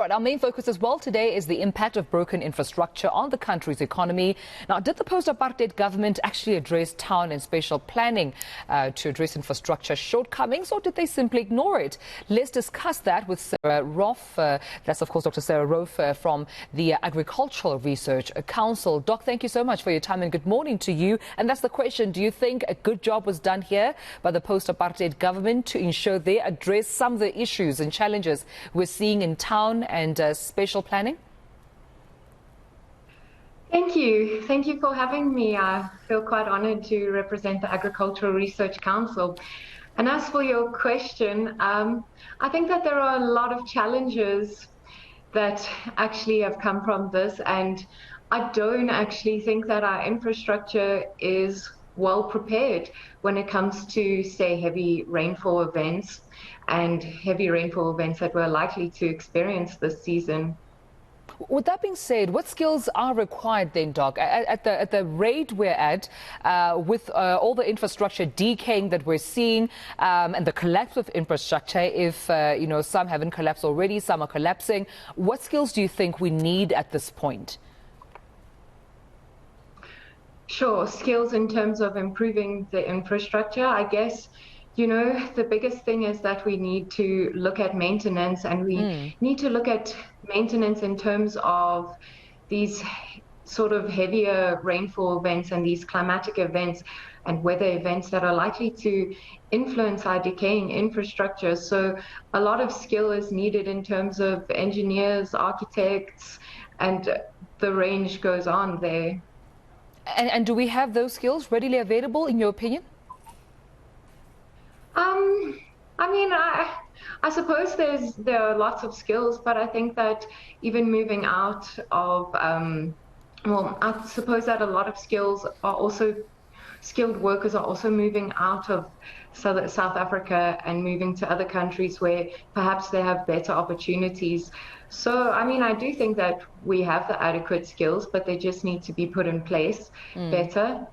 Right, our main focus as well today is the impact of broken infrastructure on the country's economy. Now, did the post-apartheid government actually address town and spatial planning to address infrastructure shortcomings, or did they simply ignore it? Let's discuss that with Sarah Roffe. That's, of course, Dr. Sarah Roffe from the Agricultural Research Council. Doc, thank you so much for your time and good morning to you. And that's the question. Do you think a good job was done here by the post-apartheid government to ensure they address some of the issues and challenges we're seeing in town and spatial planning? Thank you. Thank you for having me. I feel quite honored to represent the Agricultural Research Council. And as for your question, I think that there are a lot of challenges that actually have come from this, and I don't actually think that our infrastructure is well prepared when it comes to, say, heavy rainfall events and heavy rainfall events that we're likely to experience this season. With that being said, what skills are required then, Doc? At the rate we're at, with all the infrastructure decaying that we're seeing and the collapse of infrastructure, if some haven't collapsed already, some are collapsing, what skills do you think we need at this point? Sure, skills in terms of improving the infrastructure, I guess. The biggest thing is that we need to look at maintenance, and we need to look at maintenance in terms of these sort of heavier rainfall events and these climatic events and weather events that are likely to influence our decaying infrastructure. So a lot of skill is needed in terms of engineers, architects, and the range goes on there. And do we have those skills readily available, in your opinion? I suppose there are lots of skills, but I think that even moving out of, I suppose that a lot of skilled workers are also moving out of South Africa and moving to other countries where perhaps they have better opportunities. So, I do think that we have the adequate skills, but they just need to be put in place better.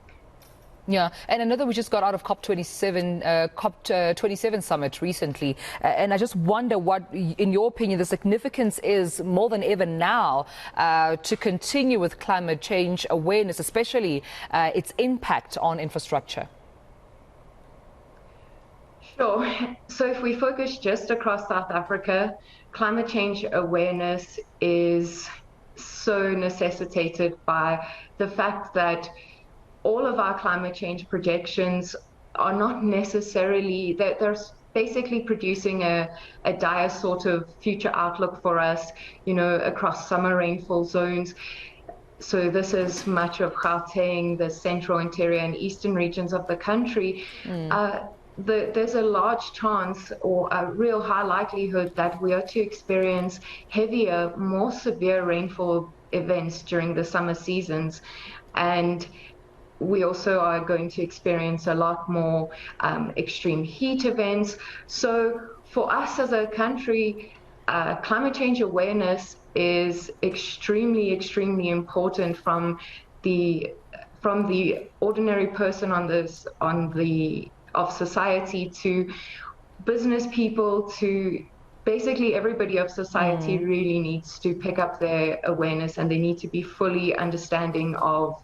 Yeah, and I know that we just got out of COP27 summit recently, and I just wonder what, in your opinion, the significance is more than ever now to continue with climate change awareness, especially its impact on infrastructure. Sure. So if we focus just across South Africa, climate change awareness is so necessitated by the fact that all of our climate change projections are not necessarily, they're basically producing a dire sort of future outlook for us, across summer rainfall zones. So this is much of Gauteng, the central, interior, and eastern regions of the country. There's a large chance, or a real high likelihood, that we are to experience heavier, more severe rainfall events during the summer seasons. And we also are going to experience a lot more extreme heat events. So for us as a country, climate change awareness is extremely, extremely important from the ordinary person of society to business people to basically everybody of society. Really needs to pick up their awareness, and they need to be fully understanding of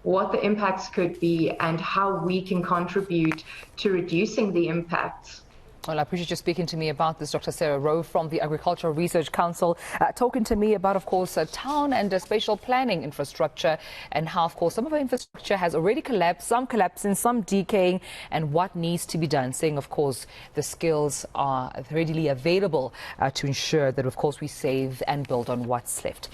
what the impacts could be and how we can contribute to reducing the impacts. Well, I appreciate you speaking to me about this, Dr. Sarah Roffe from the Agricultural Research Council, talking to me about, of course, town and spatial planning infrastructure, and how, of course, some of our infrastructure has already collapsed, some collapsing, some decaying, and what needs to be done, saying, of course, the skills are readily available to ensure that, of course, we save and build on what's left.